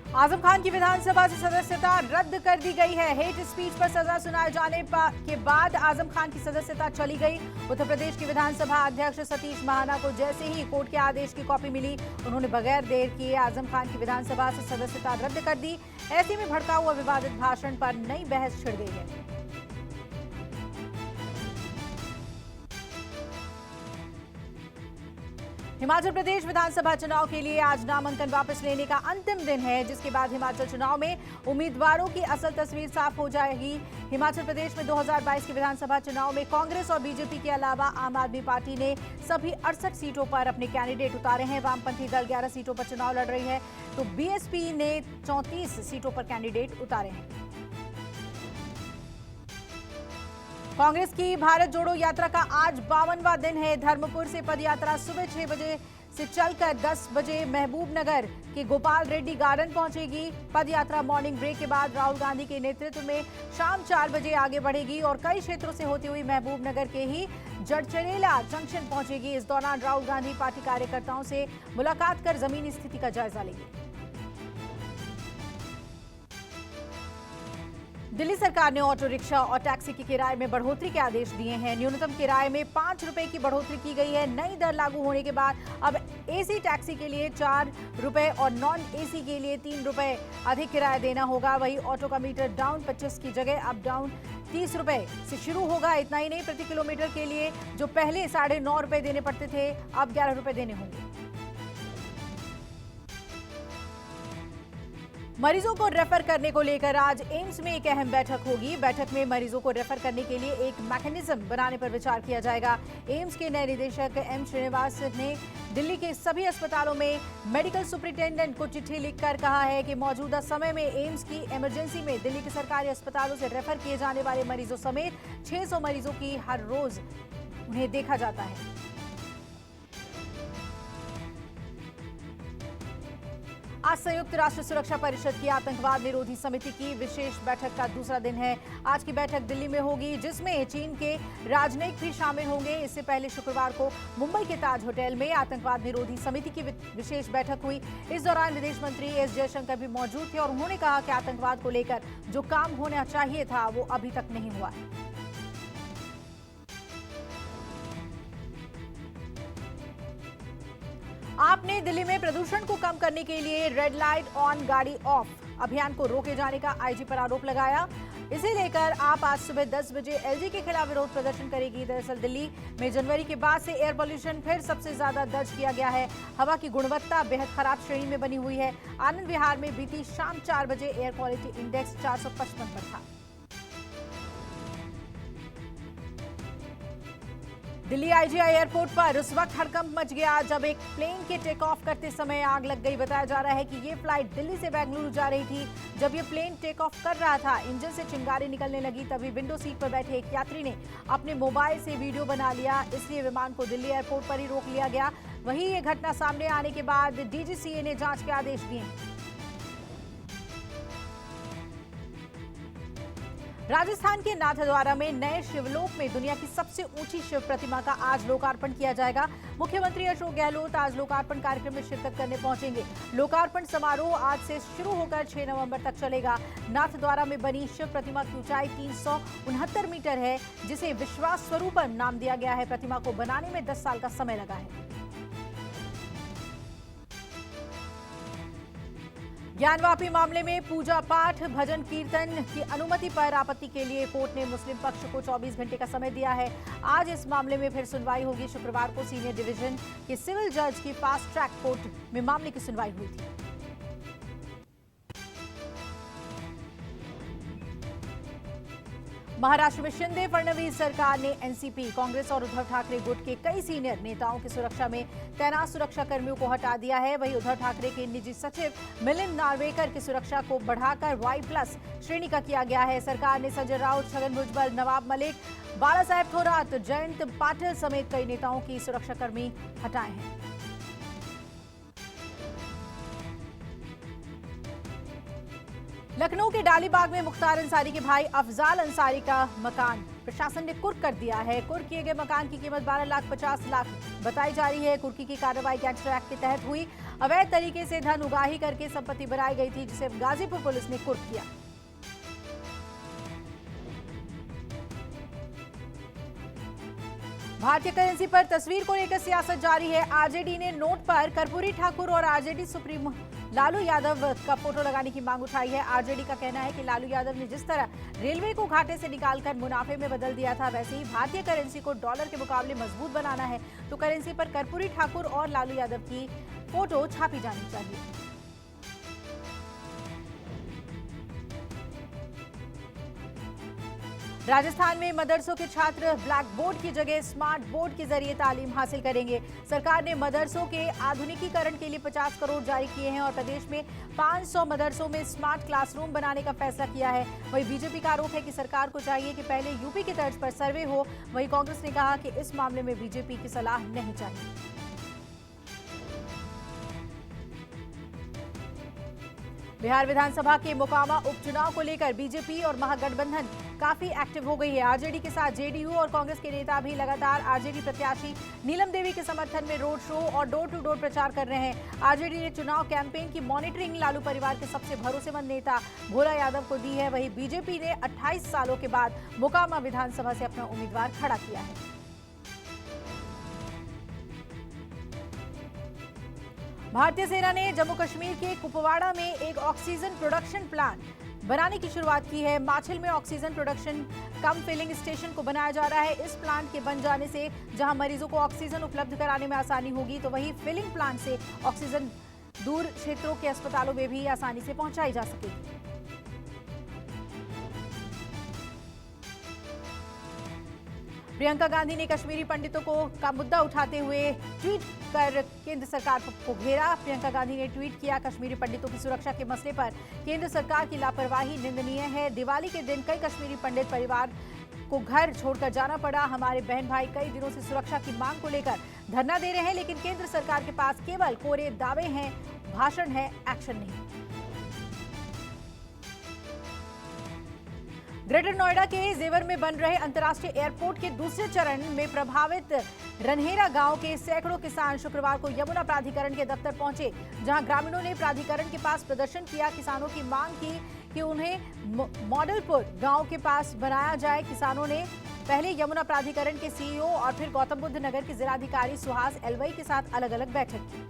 आजम खान की विधानसभा से सदस्यता रद्द कर दी गई है। हेट स्पीच पर सजा सुनाए जाने के बाद आजम खान की सदस्यता चली गई। उत्तर प्रदेश के विधानसभा अध्यक्ष सतीश महाना को जैसे ही कोर्ट के आदेश की कॉपी मिली, उन्होंने बगैर देर किए आजम खान की विधानसभा से सदस्यता रद्द कर दी। ऐसे में भड़का हुआ विवादित भाषण पर नई बहस छिड़ गई है। हिमाचल प्रदेश विधानसभा चुनाव के लिए आज नामांकन वापस लेने का अंतिम दिन है, जिसके बाद हिमाचल चुनाव में उम्मीदवारों की असल तस्वीर साफ हो जाएगी। हिमाचल प्रदेश में 2022 के विधानसभा चुनाव में कांग्रेस और बीजेपी के अलावा आम आदमी पार्टी ने सभी 68 सीटों पर अपने कैंडिडेट उतारे हैं। वामपंथी दल 11 सीटों पर चुनाव लड़ रही है, तो बीएसपी ने 34 सीटों पर कैंडिडेट उतारे हैं। कांग्रेस की भारत जोड़ो यात्रा का आज 52वां दिन है। धर्मपुर से पदयात्रा सुबह 6 बजे से चलकर 10 बजे महबूब नगर के गोपाल रेड्डी गार्डन पहुंचेगी। पदयात्रा मॉर्निंग ब्रेक के बाद राहुल गांधी के नेतृत्व में शाम 4 बजे आगे बढ़ेगी और कई क्षेत्रों से होती हुई महबूब नगर के ही जड़चरेला जंक्शन पहुंचेगी। इस दौरान राहुल गांधी पार्टी कार्यकर्ताओं से मुलाकात कर जमीनी स्थिति का जायजा लेंगे। दिल्ली सरकार ने ऑटो रिक्शा और टैक्सी की किराए में बढ़ोतरी के आदेश दिए हैं। न्यूनतम किराए में 5 रुपए की बढ़ोतरी की गई है। नई दर लागू होने के बाद अब एसी टैक्सी के लिए 4 रुपए और नॉन एसी के लिए 3 रुपए अधिक किराया देना होगा। वहीं ऑटो का मीटर डाउन 25 की जगह अब डाउन 30 रुपए से शुरू होगा। इतना ही नहीं, प्रति किलोमीटर के लिए जो पहले 9.5 रुपए देने पड़ते थे, अब 11 रुपए देने होंगे। मरीजों को रेफर करने को लेकर आज एम्स में एक अहम बैठक होगी। बैठक में मरीजों को रेफर करने के लिए एक मैकेनिज्म बनाने पर विचार किया जाएगा। एम्स के नए निदेशक एम श्रीनिवास ने दिल्ली के सभी अस्पतालों में मेडिकल सुपरिटेंडेंट को चिट्ठी लिखकर कहा है कि मौजूदा समय में एम्स की इमरजेंसी में दिल्ली के सरकारी अस्पतालों से रेफर किए जाने वाले मरीजों समेत 600 मरीजों की हर रोज उन्हें देखा जाता है। आज संयुक्त राष्ट्र सुरक्षा परिषद की आतंकवाद निरोधी समिति की विशेष बैठक का दूसरा दिन है। आज की बैठक दिल्ली में होगी, जिसमें चीन के राजनयिक भी शामिल होंगे। इससे पहले शुक्रवार को मुंबई के ताज होटल में आतंकवाद निरोधी समिति की विशेष बैठक हुई। इस दौरान विदेश मंत्री एस जयशंकर भी मौजूद थे और उन्होंने कहा कि आतंकवाद को लेकर जो काम होना चाहिए था वो अभी तक नहीं हुआ है। आपने दिल्ली में प्रदूषण को कम करने के लिए रेड लाइट ऑन गाड़ी ऑफ अभियान को रोके जाने का आईजी पर आरोप लगाया। इसे लेकर आप आज सुबह 10 बजे एलजी के खिलाफ विरोध प्रदर्शन करेगी। दरअसल दिल्ली में जनवरी के बाद से एयर पोल्यूशन फिर सबसे ज्यादा दर्ज किया गया है। हवा की गुणवत्ता बेहद खराब श्रेणी में बनी हुई है। आनंद विहार में बीती शाम 4 बजे एयर क्वालिटी इंडेक्स 455 पर था। दिल्ली आईजीआई एयरपोर्ट पर उस वक्त हड़कंप मच गया जब एक प्लेन के टेक ऑफ करते समय आग लग गई। बताया जा रहा है कि ये फ्लाइट दिल्ली से बेंगलुरु जा रही थी। जब ये प्लेन टेक ऑफ कर रहा था, इंजन से चिंगारी निकलने लगी। तभी विंडो सीट पर बैठे एक यात्री ने अपने मोबाइल से वीडियो बना लिया, इसलिए विमान को दिल्ली एयरपोर्ट पर ही रोक लिया गया। वहीं ये घटना सामने आने के बाद डीजीसीए ने जांच के आदेश दिए। राजस्थान के नाथद्वारा में नए शिवलोक में दुनिया की सबसे ऊंची शिव प्रतिमा का आज लोकार्पण किया जाएगा। मुख्यमंत्री अशोक गहलोत आज लोकार्पण कार्यक्रम में शिरकत करने पहुंचेंगे। लोकार्पण समारोह आज से शुरू होकर 6 नवंबर तक चलेगा। नाथद्वारा में बनी शिव प्रतिमा की ऊंचाई 369 मीटर है, जिसे विश्वास स्वरूपम नाम दिया गया है। प्रतिमा को बनाने में 10 साल का समय लगा है। ज्ञानवापी मामले में पूजा पाठ भजन कीर्तन की अनुमति पर आपत्ति के लिए कोर्ट ने मुस्लिम पक्ष को 24 घंटे का समय दिया है। आज इस मामले में फिर सुनवाई होगी। शुक्रवार को सीनियर डिवीजन के सिविल जज की फास्ट ट्रैक कोर्ट में मामले की सुनवाई हुई थी। महाराष्ट्र में शिंदे फडणवीस सरकार ने एनसीपी, कांग्रेस और उद्धव ठाकरे गुट के कई सीनियर नेताओं की सुरक्षा में तैनात सुरक्षा कर्मियों को हटा दिया है। वहीं उद्धव ठाकरे के निजी सचिव मिलिंद नार्वेकर की सुरक्षा को बढ़ाकर Y+ श्रेणी का किया गया है। सरकार ने संजय राउत, छगन भुजबल, नवाब मलिक, बाला साहेब थोराट, जयंत पाटिल समेत कई नेताओं की सुरक्षाकर्मी हटाए हैं। लखनऊ के डालीबाग में मुख्तार अंसारी के भाई अफजाल अंसारी का मकान प्रशासन ने कुर्क कर दिया है। कुर्क किए गए मकान की कीमत 12,50,00,000 बताई जा रही है। कुर्की की कार्रवाई गैंगस्टर एक्ट के तहत हुई। अवैध तरीके से धन उगाही करके संपत्ति बनाई गई थी, जिसे गाजीपुर पुलिस ने कुर्क किया। भारतीय करेंसी पर तस्वीर को लेकर सियासत जारी है। आरजेडी ने नोट पर कर्पूरी ठाकुर और आरजेडी सुप्रीमो लालू यादव का फोटो लगाने की मांग उठाई है। आरजेडी का कहना है कि लालू यादव ने जिस तरह रेलवे को घाटे से निकालकर मुनाफे में बदल दिया था, वैसे ही भारतीय करेंसी को डॉलर के मुकाबले मजबूत बनाना है तो करेंसी पर कर्पूरी ठाकुर और लालू यादव की फोटो छापी जानी चाहिए। राजस्थान में मदरसों के छात्र ब्लैक बोर्ड की जगह स्मार्ट बोर्ड के जरिए तालीम हासिल करेंगे। सरकार ने मदरसों के आधुनिकीकरण के लिए 50 करोड़ जारी किए हैं और प्रदेश में 500 मदरसों में स्मार्ट क्लासरूम बनाने का फैसला किया है। वहीं बीजेपी का आरोप है कि सरकार को चाहिए कि पहले यूपी की तर्ज पर सर्वे हो। वहीं कांग्रेस ने कहा कि इस मामले में बीजेपी की सलाह नहीं चाहिए। बिहार विधानसभा के मोकामा उपचुनाव को लेकर बीजेपी और महागठबंधन काफी एक्टिव हो गई है। आरजेडी के साथ जेडीयू और कांग्रेस के नेता भी लगातार आरजेडी प्रत्याशी नीलम देवी के समर्थन में रोड शो और डोर टू डोर प्रचार कर रहे हैं। आरजेडी ने चुनाव कैंपेन की मॉनिटरिंग लालू परिवार के सबसे भरोसेमंद नेता भोला यादव को दी है। वहीं बीजेपी ने 28 सालों के बाद मोकामा विधानसभा से अपना उम्मीदवार खड़ा किया है। भारतीय सेना ने जम्मू कश्मीर के कुपवाड़ा में एक ऑक्सीजन प्रोडक्शन प्लांट बनाने की शुरुआत की है। माछिल में ऑक्सीजन प्रोडक्शन कम फिलिंग स्टेशन को बनाया जा रहा है। इस प्लांट के बन जाने से जहां मरीजों को ऑक्सीजन उपलब्ध कराने में आसानी होगी, तो वहीं फिलिंग प्लांट से ऑक्सीजन दूर क्षेत्रों के अस्पतालों में भी आसानी से पहुंचाई जा सकेगी। प्रियंका गांधी ने कश्मीरी पंडितों का मुद्दा उठाते हुए ट्वीट कर केंद्र सरकार को घेरा। प्रियंका गांधी ने ट्वीट किया, कश्मीरी पंडितों की सुरक्षा के मसले पर केंद्र सरकार की लापरवाही निंदनीय है। दिवाली के दिन कई कश्मीरी पंडित परिवार को घर छोड़कर जाना पड़ा। हमारे बहन भाई कई दिनों से सुरक्षा की मांग को लेकर धरना दे रहे हैं, लेकिन केंद्र सरकार के पास केवल कोरे दावे हैं, भाषण है, एक्शन नहीं। ग्रेटर नोएडा के जेवर में बन रहे अंतर्राष्ट्रीय एयरपोर्ट के दूसरे चरण में प्रभावित रनहेरा गांव के सैकड़ों किसान शुक्रवार को यमुना प्राधिकरण के दफ्तर पहुंचे, जहां ग्रामीणों ने प्राधिकरण के पास प्रदर्शन किया। किसानों की मांग की कि उन्हें मॉडलपुर गांव के पास बनाया जाए। किसानों ने पहले यमुना प्राधिकरण के सीईओ और फिर गौतम बुद्ध नगर के जिलाधिकारी सुहास एलवई के साथ अलग अलग बैठक की।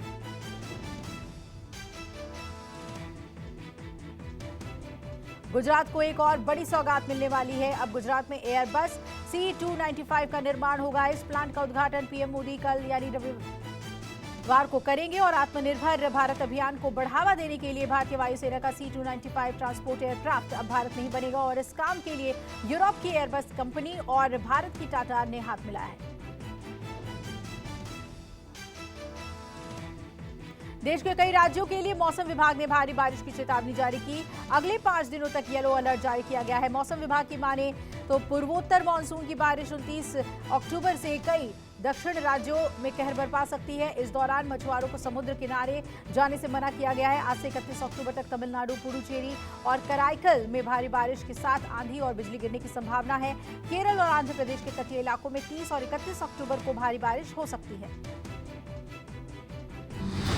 गुजरात को एक और बड़ी सौगात मिलने वाली है। अब गुजरात में एयरबस C295 का निर्माण होगा। इस प्लांट का उद्घाटन पीएम मोदी कल यानी रविवार को करेंगे और आत्मनिर्भर भारत अभियान को बढ़ावा देने के लिए भारतीय वायुसेना का C295 ट्रांसपोर्ट एयरक्राफ्ट अब भारत में ही बनेगा और इस काम के लिए यूरोप की एयरबस कंपनी और भारत की टाटा ने हाथ मिलाया है। देश के कई राज्यों के लिए मौसम विभाग ने भारी बारिश की चेतावनी जारी की। अगले 5 दिनों तक येलो अलर्ट जारी किया गया है। मौसम विभाग की माने तो पूर्वोत्तर मानसून की बारिश 29 अक्टूबर से कई दक्षिण राज्यों में कहर बरपा सकती है। इस दौरान मछुआरों को समुद्र किनारे जाने से मना किया गया है। आज से 31 अक्टूबर तक तमिलनाडु, पुडुचेरी और कराईकल में भारी बारिश के साथ आंधी और बिजली गिरने की संभावना है। केरल और आंध्र प्रदेश के तटीय इलाकों में 30 और 31 अक्टूबर को भारी बारिश हो सकती है।